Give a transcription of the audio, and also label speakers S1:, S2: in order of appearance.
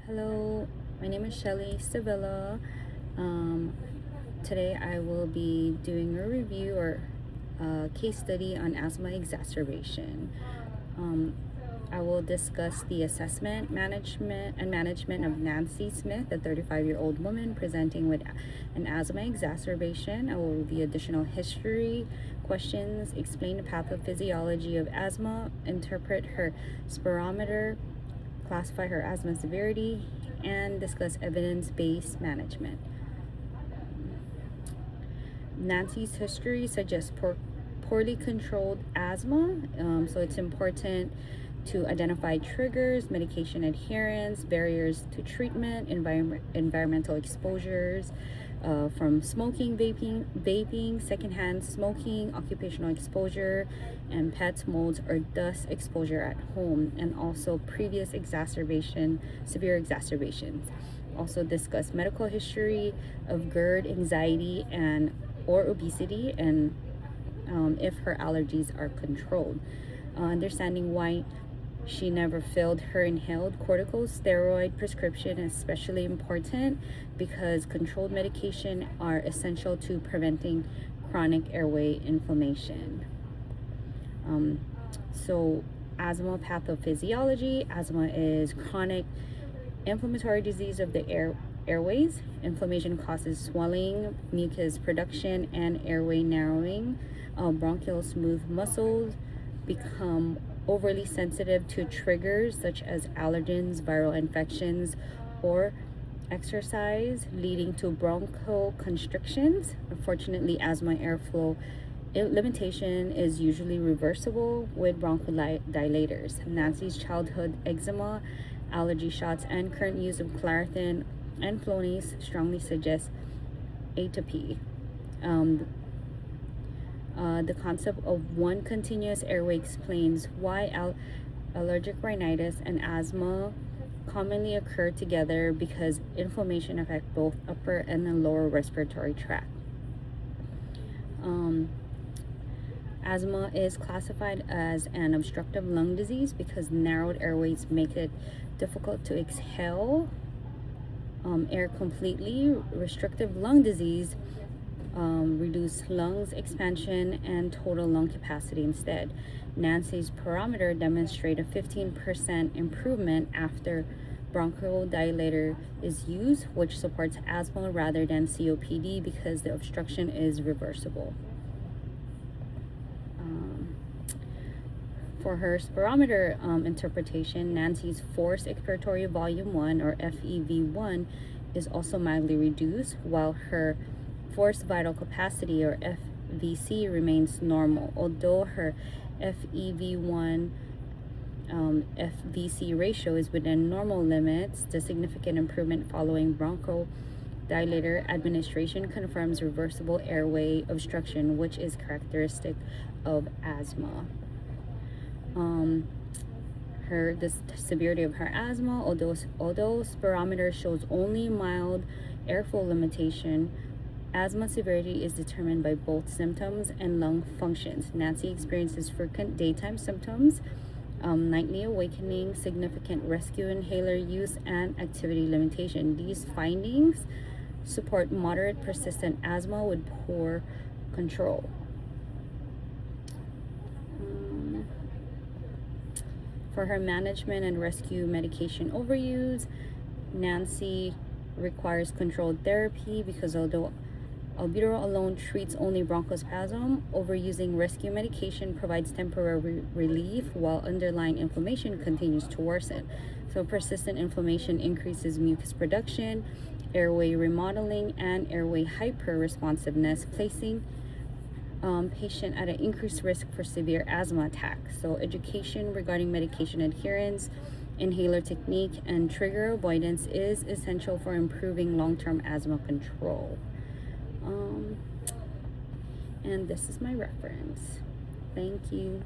S1: Hello, my name is Shelley Sevilla. Today I will be doing a review or a case study on asthma exacerbation. I will discuss the assessment, management of Nancy Smith, a 35-year-old woman presenting with an asthma exacerbation. I will review additional history, questions, explain the pathophysiology of asthma, interpret her spirometer, classify her asthma severity, and discuss evidence-based management. Nancy's history suggests poorly controlled asthma, so it's important to identify triggers, medication adherence, barriers to treatment, environmental exposures from smoking, vaping, secondhand smoking, occupational exposure, and pets, molds, or dust exposure at home, and also previous severe exacerbations. Also discuss medical history of GERD, anxiety, or obesity, and if her allergies are controlled. Understanding why she never filled her inhaled corticosteroid prescription is especially important because controlled medication are essential to preventing chronic airway inflammation. So asthma pathophysiology. Asthma is chronic inflammatory disease of the airways. Inflammation causes swelling, mucus production, and airway narrowing. Bronchial smooth muscles become overly sensitive to triggers such as allergens, viral infections, or exercise, leading to bronchoconstrictions. Unfortunately, asthma airflow limitation is usually reversible with bronchodilators. Nancy's childhood eczema, allergy shots, and current use of Claritin and Flonase strongly suggest atopy. The concept of one continuous airway explains why allergic rhinitis and asthma commonly occur together because inflammation affects both upper and the lower respiratory tract. Asthma is classified as an obstructive lung disease because narrowed airways make it difficult to exhale air completely. Restrictive lung disease reduce lungs expansion and total lung capacity instead. Nancy's spirometer demonstrate a 15% improvement after bronchodilator is used, which supports asthma rather than COPD because the obstruction is reversible. For her spirometer interpretation, Nancy's forced expiratory volume 1 or FEV1 is also mildly reduced, while her forced vital capacity or FVC remains normal. Although her FEV1 FVC ratio is within normal limits, the significant improvement following bronchodilator administration confirms reversible airway obstruction, which is characteristic of asthma. The severity of her asthma, although spirometer shows only mild airflow limitation, asthma severity is determined by both symptoms and lung functions. Nancy experiences frequent daytime symptoms, nightly awakening, significant rescue inhaler use, and activity limitation. These findings support moderate persistent asthma with poor control. For her management and rescue medication overuse, Nancy requires controlled therapy because although albuterol alone treats only bronchospasm, overusing rescue medication provides temporary relief while underlying inflammation continues to worsen. So persistent inflammation increases mucus production, airway remodeling, and airway hyperresponsiveness, placing patient at an increased risk for severe asthma attacks. So education regarding medication adherence, inhaler technique, and trigger avoidance is essential for improving long-term asthma control. And this is my reference. Thank you.